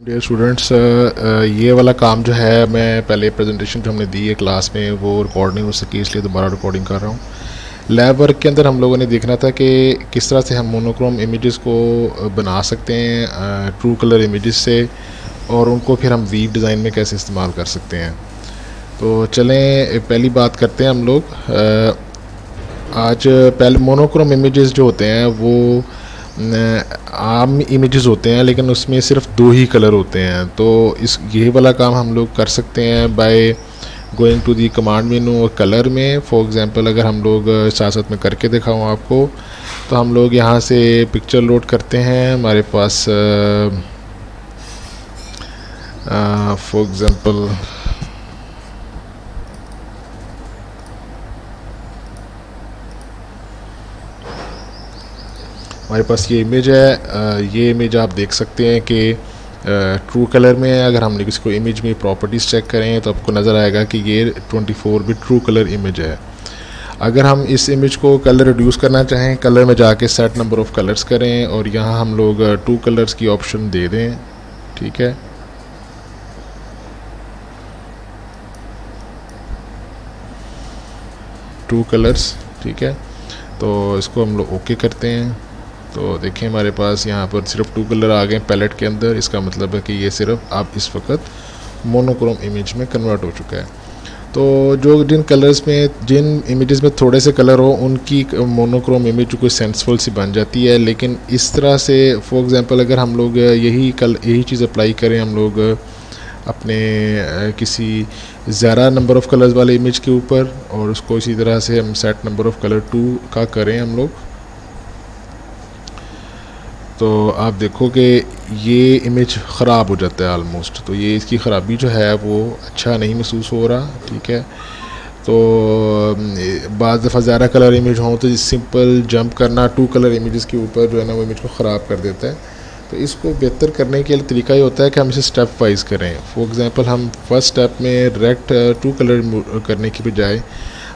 Dear students, ये वाला काम जो है मैं पहले प्रेजेंटेशन जो हमने दी है क्लास में वो रिकॉर्ड नहीं हो सकी, इसलिए दोबारा रिकॉर्डिंग कर रहा हूँ। लैब वर्क के अंदर हम लोगों ने देखना था कि किस तरह से हम मोनोक्रोम इमेजेस को बना सकते हैं ट्रू कलर इमेजेस से, और उनको फिर हम वीव डिज़ाइन में कैसे इस्तेमाल कर सकते हैं। तो चलें पहली बात करते हैं हम लोग। आज पहले मोनोक्रोम इमेजेस जो होते हैं वो आम इमेजेस होते हैं, लेकिन उसमें सिर्फ दो ही कलर होते हैं। तो इस ये वाला काम हम लोग कर सकते हैं by going to the command menu और कलर में। फॉर एग्जांपल अगर हम लोग साथ साथ में करके दिखाऊँ आपको, तो हम लोग यहाँ से पिक्चर लोड करते हैं। हमारे पास फॉर एग्जांपल हमारे पास ये इमेज है। ये इमेज आप देख सकते हैं कि ट्रू कलर में है। अगर हमने इसको इमेज में प्रॉपर्टीज़ चेक करें तो आपको नज़र आएगा कि ये 24 बिट ट्रू कलर इमेज है। अगर हम इस इमेज को कलर रिड्यूस करना चाहें, कलर में जाके सेट नंबर ऑफ़ कलर्स करें और यहाँ हम लोग 2 कलर्स की ऑप्शन दे दें। ठीक है, टू कलर्स। ठीक है, तो इसको हम लोग ओके करते हैं। तो देखें हमारे पास यहाँ पर सिर्फ 2 कलर आ गए पैलेट के अंदर। इसका मतलब है कि ये सिर्फ अब इस वक्त मोनोक्रोम इमेज में कन्वर्ट हो चुका है। तो जो जिन इमेजेस में थोड़े से कलर हो उनकी मोनोक्रोम इमेज कोई सेंसफुल सी बन जाती है। लेकिन इस तरह से फॉर एग्जांपल अगर हम लोग यही चीज़ अप्लाई करें हम लोग अपने किसी ज़्यादा नंबर ऑफ़ कलर्स वाले इमेज के ऊपर, और उसको इसी तरह से हम सेट नंबर ऑफ़ कलर 2 का करें हम लोग, तो आप देखो कि ये इमेज ख़राब हो जाता है आलमोस्ट। तो ये इसकी ख़राबी जो है वो अच्छा नहीं महसूस हो रहा। ठीक है, तो बाज़ दफ़ा ज़्यादा कलर इमेज हों तो सिंपल जंप करना 2 कलर इमेजेस के ऊपर जो है ना वो इमेज को ख़राब कर देता है। तो इसको बेहतर करने के लिए तरीका ये होता है कि हम इसे स्टेप वाइज करें। फॉर एग्ज़ाम्पल हम फर्स्ट स्टेप में डायरेक्ट 2 कलर करने की बजाय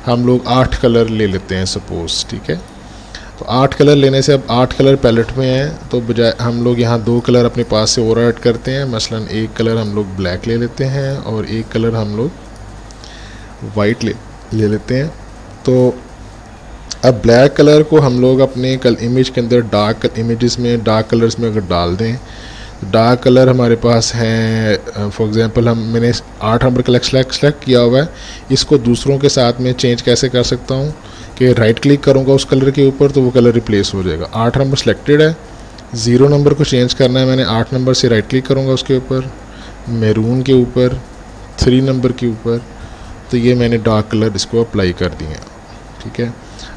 हम लोग 8 कलर ले लेते हैं सपोज़। ठीक है, तो 8 कलर लेने से अब 8 कलर पैलेट में हैं, तो बजाय हम लोग यहाँ 2 कलर अपने पास से और ऐड करते हैं। मसलन एक कलर हम लोग ब्लैक ले लेते हैं और एक कलर हम लोग वाइट ले लेते हैं। तो अब ब्लैक कलर को हम लोग अपने इमेज के अंदर डार्क कलर्स में अगर डाल दें, तो डार्क कलर हमारे पास हैं। फॉर एग्जांपल मैंने 8 नंबर का सेलेक्ट किया हुआ है। इसको दूसरों के साथ में चेंज कैसे कर सकता हूँ कि राइट क्लिक करूँगा उस कलर के ऊपर तो वो कलर रिप्लेस हो जाएगा। 8 नंबर सेलेक्टेड है, 0 नंबर को चेंज करना है मैंने 8 नंबर से राइट क्लिक करूँगा उसके ऊपर, मैरून के ऊपर, 3 नंबर के ऊपर, तो ये मैंने डार्क कलर इसको अप्लाई कर दिए। ठीक है,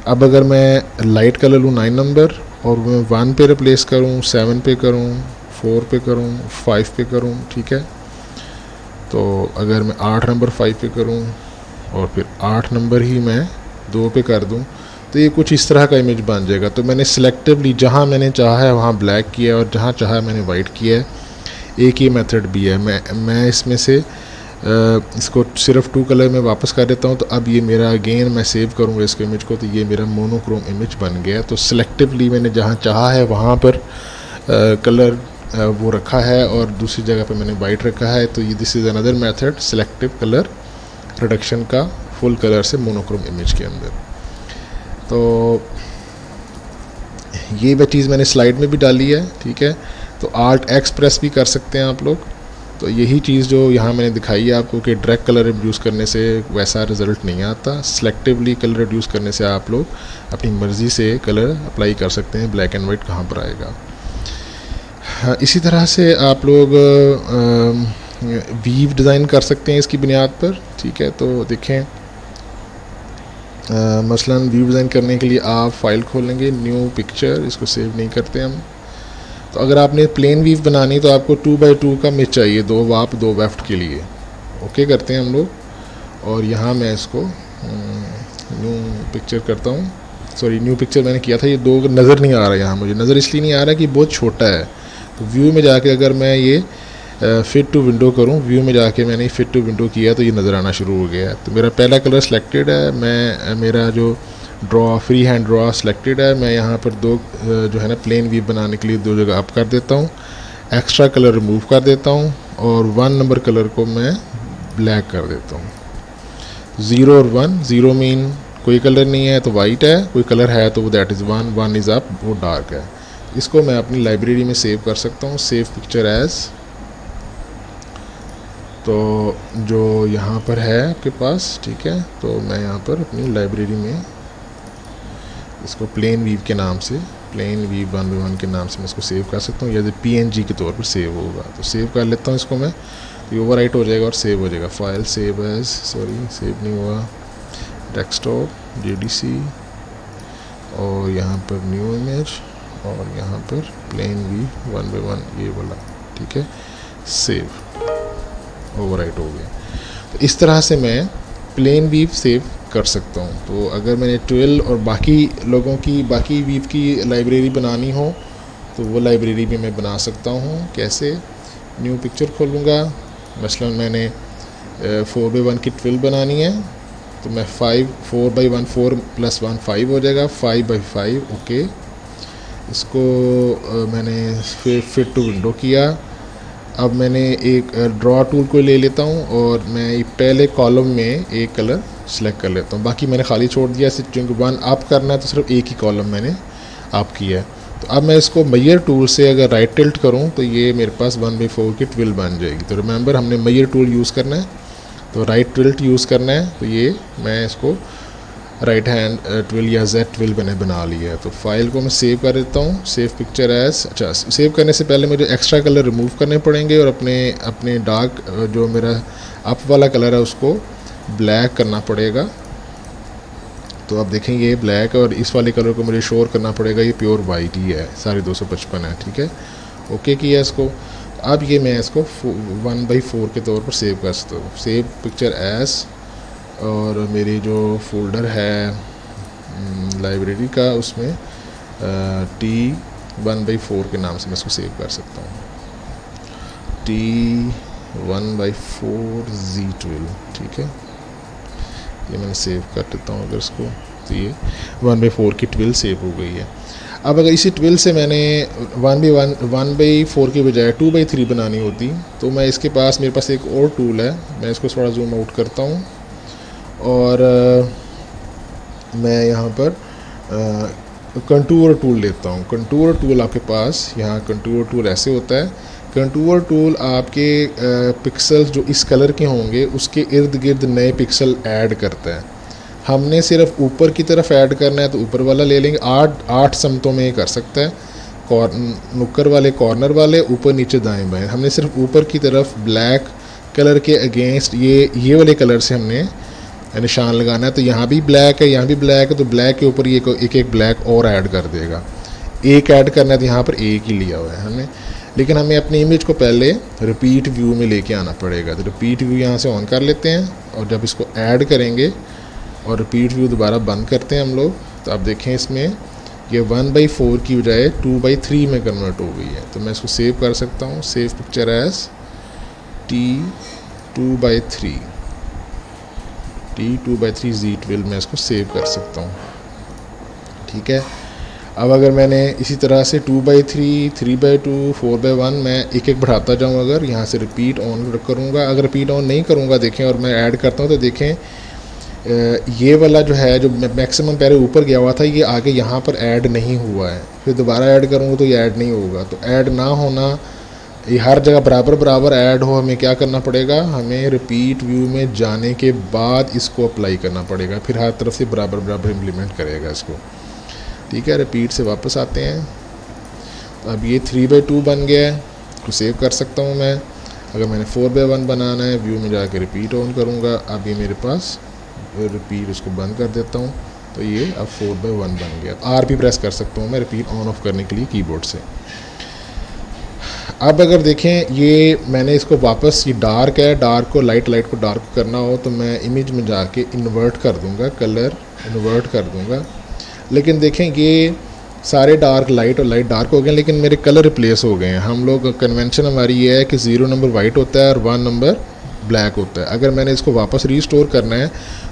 अब अगर मैं लाइट कलर लूँ 9 नंबर और मैं 1 पे रिप्लेस करूँ, 7 पे करूँ, 4 पे करूँ, 5 पे करूँ। ठीक है, तो अगर मैं 8 नंबर 5 पे करूँ और फिर 8 नंबर ही मैं 2 पे कर दूं, तो ये कुछ इस तरह का इमेज बन जाएगा। तो मैंने सिलेक्टिवली जहाँ मैंने चाहा है वहाँ ब्लैक किया है और जहाँ चाहा है मैंने वाइट किया है। एक ये मेथड भी है। मैं इसमें से इसको सिर्फ 2 कलर में वापस कर देता हूँ। तो अब ये मेरा अगेन मैं सेव करूँगा इसको इमेज को, तो ये मेरा मोनोक्रोम इमेज बन गया। तो सिलेक्टिवली मैंने जहाँ चाहा है वहाँ पर कलर वो रखा है और दूसरी जगह पे मैंने वाइट रखा है। तो ये this is another method selective colour reduction का फुल कलर से मोनोक्रोम इमेज के अंदर। तो ये वह चीज़ मैंने स्लाइड में भी डाली है। ठीक है, तो Alt X प्रेस भी कर सकते हैं आप लोग। तो यही चीज़ जो यहाँ मैंने दिखाई है आपको कि डायरेक्ट कलर रिड्यूस करने से वैसा रिज़ल्ट नहीं आता। सिलेक्टिवली कलर रिड्यूस करने से आप लोग अपनी मर्ज़ी से कलर अप्लाई कर सकते हैं। ब्लैक एंड वाइट कहाँ पर आएगा। हाँ, इसी तरह से आप लोग वीव डिज़ाइन कर सकते हैं इसकी बुनियाद पर। ठीक है, तो देखें मसलन व्यू डिज़ाइन करने के लिए आप फाइल खोलेंगे, न्यू पिक्चर, इसको सेव नहीं करते हम। तो अगर आपने प्लेन व्यू बनानी तो आपको 2x2 का इमेज चाहिए, 2 वाप 2 वेफ्ट के लिए। ओके करते हैं हम लोग और यहाँ मैं इसको न्यू पिक्चर करता हूँ। सॉरी, न्यू पिक्चर मैंने किया था, ये 2 नज़र नहीं आ रहा यहाँ मुझे। नज़र इसलिए नहीं आ रहा कि बहुत छोटा है। तो व्यू में जाके अगर मैं ये फिट टू विंडो करूं, व्यू में जाके मैंने फिट टू विंडो किया तो ये नज़र आना शुरू हो गया है। तो मेरा पहला कलर सिलेक्टेड है, मेरा जो फ्री हैंड ड्रॉ सिलेक्टेड है। मैं यहाँ पर 2 जो है ना प्लेन व्यू बनाने के लिए 2 जगह अप कर देता हूँ। एक्स्ट्रा कलर रिमूव कर देता हूँ और 1 नंबर कलर को मैं ब्लैक कर देता हूँ। 0 और 1, 0 मीन कोई कलर नहीं है तो वाइट है, कोई कलर है तो वो दैट इज़ 1, 1 इज़ अप, वो डार्क है। इसको मैं अपनी लाइब्रेरी में सेव कर सकता हूँ, सेव पिक्चर एज। तो जो यहाँ पर है आपके पास, ठीक है, तो मैं यहाँ पर अपनी लाइब्रेरी में इसको प्लेन वीव के नाम से, प्लेन वीव 1v1 के नाम से मैं इसको सेव कर सकता हूँ, या PNG के तौर पर सेव होगा। तो सेव कर लेता हूँ इसको मैं, ये ओवरराइट हो जाएगा और सेव हो जाएगा। File save as, sorry save नहीं हुआ, डेस्कटॉप JDC, और यहाँ पर न्यू इमेज, और यहाँ पर प्लेन वीव 1v1 ये वाला, ठीक है, सेव, ओवरराइट हो गया। तो इस तरह से मैं प्लेन वीव सेव कर सकता हूँ। तो अगर मैंने 12 और बाकी लोगों की बाकी वीव की लाइब्रेरी बनानी हो तो वो लाइब्रेरी भी मैं बना सकता हूँ। कैसे? न्यू पिक्चर खोलूँगा, मसलन मैंने 4x1 की 12 बनानी है तो मैं 4x1 4 + 1 5 हो जाएगा, 5x5 ओके। इसको मैंने फिट टू विंडो किया। अब मैंने एक ड्रॉ टूल को ले लेता हूँ और मैं पहले कॉलम में एक कलर सेलेक्ट कर लेता हूँ, बाकी मैंने खाली छोड़ दिया। क्योंकि 1 अप करना है तो सिर्फ एक ही कॉलम मैंने अप किया है। तो अब मैं इसको मेजर टूल से अगर राइट टिल्ट करूँ तो ये मेरे पास 1/4 की 12 बन जाएगी। तो रिमेंबर हमने मेजर टूल यूज़ करना है, तो राइट टिल्ट यूज़ करना है। तो ये मैं इसको राइट हैंड 12 या Z12 मैंने बना लिया है। तो फाइल को मैं सेव कर देता हूँ, सेव पिक्चर एज। अच्छा, सेव करने से पहले मुझे एक्स्ट्रा कलर रिमूव करने पड़ेंगे और अपने डार्क जो मेरा अप वाला कलर है उसको ब्लैक करना पड़ेगा। तो अब देखें ये ब्लैक है और इस वाले कलर को मुझे शोर करना पड़ेगा, ये प्योर वाइट ही है, 255 है, ठीक है, ओके किया इसको। अब ये मैं इसको 1/4 के तौर पर सेव कर सकता हूँ, सेव पिक्चर एज। और मेरी जो फोल्डर है लाइब्रेरी का उसमें T1/4 के नाम से मैं इसको सेव कर सकता हूँ, T1/4 Z12, ठीक है। ये मैंने सेव कर देता हूँ अगर इसको, तो ये 1/4 की 12 सेव हो गई है। अब अगर इसी 12 से मैंने 1/4 की बजाय 2/3 बनानी होती तो मैं इसके पास, मेरे पास एक और टूल है, मैं इसको थोड़ा जूम आउट करता हूँ और मैं यहाँ पर कंटूर टूल लेता हूँ। कंटूर टूल आपके पास यहाँ कंटूर टूल ऐसे होता है। कंटूर टूल आपके पिक्सल्स जो इस कलर के होंगे उसके इर्द गिर्द नए पिक्सल ऐड करता है। हमने सिर्फ ऊपर की तरफ ऐड करना है तो ऊपर वाला ले लेंगे। 8 समतों में कर सकता है, नुक्कर वाले, कॉर्नर वाले, ऊपर नीचे दाएं बाएं। हमने सिर्फ ऊपर की तरफ ब्लैक कलर के अगेंस्ट ये वाले कलर से हमने निशान लगाना है। तो यहाँ भी ब्लैक है, यहाँ भी ब्लैक है, तो ब्लैक के ऊपर ये एक ब्लैक और ऐड कर देगा। एक ऐड करना है तो यहाँ पर एक ही लिया हुआ है हमने, लेकिन हमें अपनी इमेज को पहले रिपीट व्यू में लेके आना पड़ेगा। तो रिपीट व्यू यहाँ से ऑन कर लेते हैं और जब इसको ऐड करेंगे और रिपीट व्यू दोबारा बंद करते हैं हम लोग, तो आप देखें इसमें ये 1/4 की बजाय 2/3 में कन्वर्ट हो गई है। तो मैं इसको सेव कर सकता हूँ, save picture as T2/3 Z12 मैं इसको सेव कर सकता हूँ, ठीक है। अब अगर मैंने इसी तरह से 2/3, 3/2, 4/1 मैं एक एक बढ़ाता जाऊँ, अगर यहाँ से रिपीट ऑन करूँगा, अगर रिपीट ऑन नहीं करूँगा देखें और मैं ऐड करता हूँ तो देखें ये वाला जो है जो मैक्सिमम पहले ऊपर गया हुआ था ये आगे यहाँ पर ऐड नहीं हुआ है। फिर दोबारा ऐड करूँगा तो ये ऐड नहीं होगा। तो ऐड ना होना, ये हर जगह बराबर ऐड हो, हमें क्या करना पड़ेगा, हमें रिपीट व्यू में जाने के बाद इसको अप्लाई करना पड़ेगा, फिर हर तरफ से बराबर इम्प्लीमेंट करेगा इसको, ठीक है। रिपीट से वापस आते हैं। अब ये 3/2 बन गया है, तो सेव कर सकता हूँ मैं। अगर मैंने 4/1 बनाना है, व्यू में जाकर रिपीट ऑन करूँगा, अब ये मेरे पास रिपीट, इसको बंद कर देता हूँ तो ये अब 4/1 बन गया। R भी प्रेस कर सकता हूँ मैं रिपीट ऑन ऑफ करने के लिए कीबोर्ड से। अब अगर देखें ये मैंने इसको वापस, ये डार्क है, डार्क को लाइट को डार्क करना हो तो मैं इमेज में जाके इन्वर्ट कर दूंगा, कलर इन्वर्ट कर दूंगा। लेकिन देखें ये सारे डार्क लाइट और लाइट डार्क हो गए, लेकिन मेरे कलर रिप्लेस हो गए हैं। हम लोग कन्वेंशन हमारी ये है कि 0 नंबर वाइट होता है और 1 नंबर ब्लैक होता है। अगर मैंने इसको वापस रीस्टोर करना है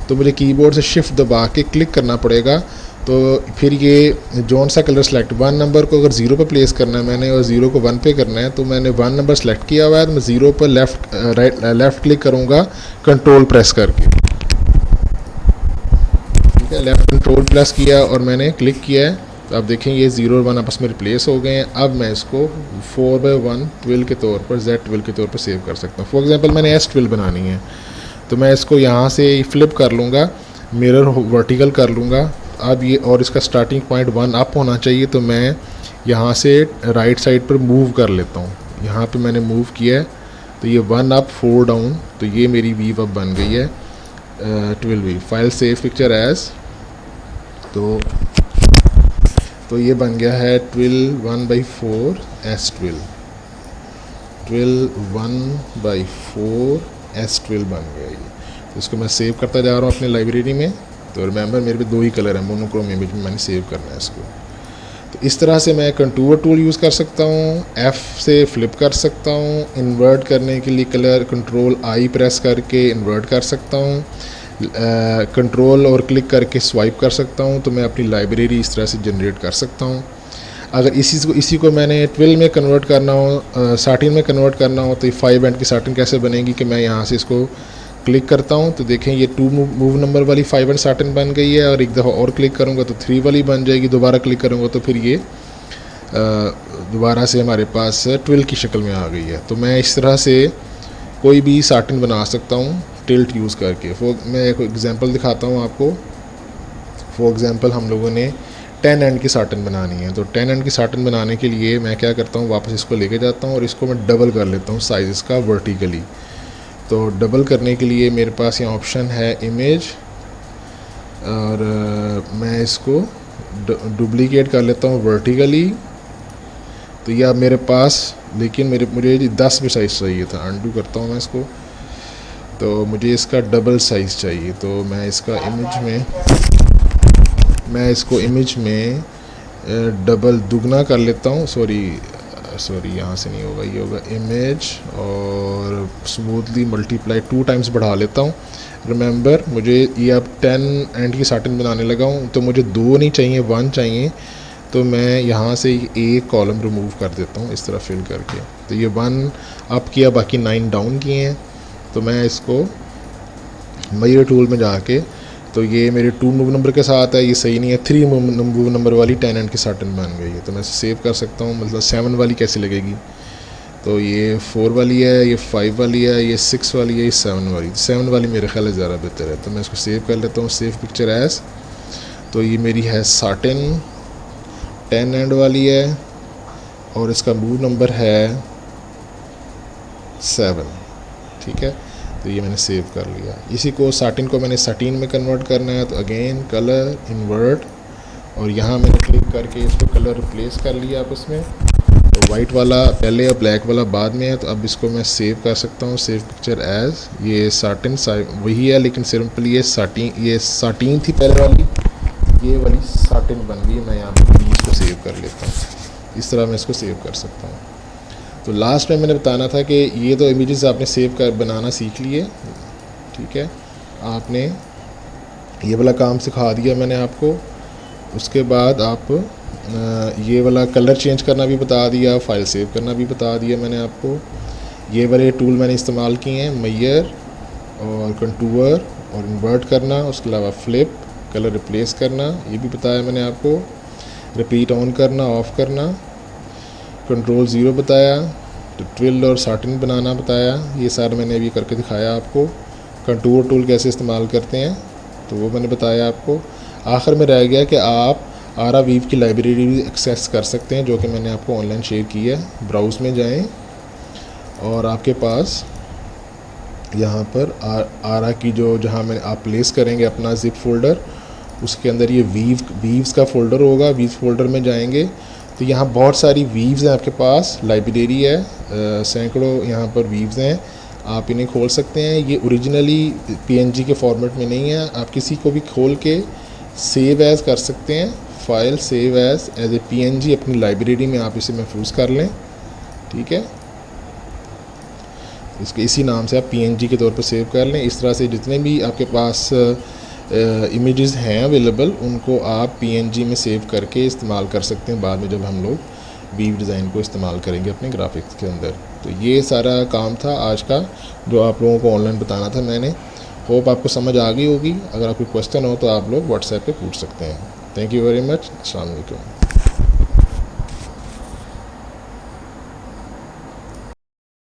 तो मुझे कीबोर्ड से शिफ्ट दबा के क्लिक करना पड़ेगा तो फिर ये जोन सा कलर सेलेक्ट 1 नंबर को अगर 0 पे प्लेस करना है मैंने और 0 को 1 पे करना है, तो मैंने 1 नंबर सेलेक्ट किया हुआ है, तो मैं 0 पर लेफ़्ट क्लिक करूँगा कंट्रोल प्रेस करके। ठीक है, लेफ़्ट कंट्रोल प्रेस किया और मैंने क्लिक किया है, तो आप देखें ये 0 और 1 आपस में रिप्लेस हो गए हैं। अब मैं इसको 4/1 ट्विल के तौर पर Z ट्विल के तौर पर सेव कर सकता हूँ। फॉर एग्जांपल मैंने S ट्विल बनानी है, तो मैं इसको यहाँ से फ्लिप कर लूँगा, मिरर वर्टिकल कर लूँगा। अब ये और इसका स्टार्टिंग पॉइंट 1 अप होना चाहिए, तो मैं यहाँ से राइट साइड पर मूव कर लेता हूँ। यहाँ पे मैंने मूव किया है, तो ये 1 अप 4 डाउन, तो ये मेरी वीव अब बन गई है 12 वीव। फाइल सेव पिक्चर एज, तो ये बन गया है 12/4 S ट्विल, 12/4 S ट्विल बन गया ये। तो इसको मैं सेव करता जा रहा हूँ अपनी लाइब्रेरी में। तो रिमेंबर मेरे पे 2 ही कलर हैं, मोनोक्रोम इमेज में मैंने सेव करना है इसको। तो इस तरह से मैं कंटूर टूल यूज़ कर सकता हूँ, F से फ्लिप कर सकता हूँ, इन्वर्ट करने के लिए कलर कंट्रोल I प्रेस करके इन्वर्ट कर सकता हूँ, कंट्रोल और क्लिक करके स्वाइप कर सकता हूँ। तो मैं अपनी लाइब्रेरी इस तरह से जनरेट कर सकता हूँ। अगर इसी को मैंने 12 में कन्वर्ट करना हो, साटिन में कन्वर्ट करना हो, तो 5 एंड की साटिन कैसे बनेगी कि मैं यहाँ से इसको क्लिक करता हूँ, तो देखें ये 2 मूव नंबर वाली 5 एंड साटिन बन गई है, और एक दफ़ा और क्लिक करूँगा तो 3 वाली बन जाएगी, दोबारा क्लिक करूँगा तो फिर ये दोबारा से हमारे पास 12 की शक्ल में आ गई है। तो मैं इस तरह से कोई भी साटिन बना सकता हूँ टिल्ट यूज़ करके। मैं एक एग्जांपल दिखाता हूँ आपको। फॉर एग्जांपल हम लोगों ने 10 एंड की साटिन बनानी है, तो 10 एंड की साटिन बनाने के लिए मैं क्या करता हूँ, वापस इसको लेके जाता हूँ और इसको मैं डबल कर लेता हूँ साइज़ इसका वर्टिकली। तो डबल करने के लिए मेरे पास यहाँ ऑप्शन है इमेज, और मैं इसको डुप्लीकेट कर लेता हूँ वर्टिकली। तो यह मेरे पास, लेकिन मुझे 10 में साइज़ चाहिए था, अनडू करता हूँ मैं इसको, तो मुझे इसका डबल साइज़ चाहिए। तो मैं इसका इमेज में डबल दुगना कर लेता हूँ। सॉरी यहाँ से नहीं होगा, ये होगा इमेज और स्मूथली मल्टीप्लाई 2 टाइम्स बढ़ा लेता हूँ। रिमेंबर मुझे ये अब 10 एंड की साटिन बनाने लगा हूँ, तो मुझे 2 नहीं चाहिए, 1 चाहिए। तो मैं यहाँ से एक कॉलम रिमूव कर देता हूँ इस तरह फिल करके। तो ये 1 अप किया, बाकी 9 डाउन किए हैं। तो मैं इसको मेजर टूल में जाके, तो ये मेरे 2 मूव नंबर के साथ है, ये सही नहीं है, 3 मूव नंबर वाली 10 एंड की साटिन बन गई है। तो मैं इसे सेव कर सकता हूँ। मतलब 7 वाली कैसे लगेगी, तो ये 4 वाली है, ये 5 वाली है, ये 6 वाली है, ये 7 वाली। 7 वाली मेरे ख्याल है ज़्यादा बेहतर है। तो मैं इसको सेव कर लेता हूँ, सेव पिक्चर एज। तो ये मेरी है साटिन 10 एंड वाली है, और इसका मूव नंबर है 7। ठीक है, तो ये मैंने सेव कर लिया। इसी को साटिन को मैंने साटिन में कन्वर्ट करना है, तो अगेन कलर इन्वर्ट, और यहाँ मैंने क्लिक करके इसको कलर रिप्लेस कर लिया आपस में। तो वाइट वाला पहले और ब्लैक वाला बाद में है। तो अब इसको मैं सेव कर सकता हूँ, सेव पिक्चर एज। ये साटिन वही है, लेकिन सिंपली ये साटिन थी पहले वाली, ये वाली साटिन बन गई। मैं यहाँ पर इसको सेव कर लेता हूँ। इस तरह मैं इसको सेव कर सकता हूँ। तो लास्ट में मैंने बताना था कि ये तो इमेजेस आपने सेव कर बनाना सीख लिए, ठीक है, आपने ये वाला काम सिखा दिया मैंने आपको। उसके बाद आप ये वाला कलर चेंज करना भी बता दिया, फाइल सेव करना भी बता दिया मैंने आपको। ये वाले टूल मैंने इस्तेमाल किए हैं, मेजर और कंटूर और इन्वर्ट करना, उसके अलावा फ्लिप, कलर रिप्लेस करना, ये भी बताया मैंने आपको। रिपीट ऑन करना, ऑफ़ करना, कंट्रोल 0 बताया, तो ट्विल और साटिन बनाना बताया। ये सारा मैंने अभी करके दिखाया आपको। कंटूर टूल कैसे इस्तेमाल करते हैं तो वो मैंने बताया आपको। आखिर में रह गया कि आप आरा वीव की लाइब्रेरी भी एक्सेस कर सकते हैं, जो कि मैंने आपको ऑनलाइन शेयर की है। ब्राउज़ में जाएं और आपके पास यहाँ पर आरा की जहाँ में आप प्लेस करेंगे अपना ज़िप फोल्डर, उसके अंदर ये वीव्स का फ़ोल्डर होगा। वीव्स फोल्डर में जाएंगे तो यहाँ बहुत सारी वीव्स हैं आपके पास, लाइब्रेरी है, सैकड़ों यहाँ पर वीव्स हैं। आप इन्हें खोल सकते हैं। ये ओरिजिनली पीएनजी के फॉर्मेट में नहीं है, आप किसी को भी खोल के सेव एज़ कर सकते हैं। File save as a PNG अपनी लाइब्रेरी में आप इसे महफूज कर लें, ठीक है। इसके इसी नाम से आप पीएनजी के तौर पर सेव कर लें। इस तरह से जितने भी आपके पास इमेजेस हैं अवेलेबल, उनको आप PNG में सेव करके इस्तेमाल कर सकते हैं बाद में जब हम लोग वीव डिज़ाइन को इस्तेमाल करेंगे अपने ग्राफिक्स के अंदर। तो ये सारा काम था आज का जो आप लोगों को ऑनलाइन बताना था मैंने। होप आपको समझ आ गई होगी। अगर आपको क्वेश्चन हो तो आप लोग व्हाट्सएप पे पूछ सकते हैं। Thank you very much. अस्सलाम वालेकुम।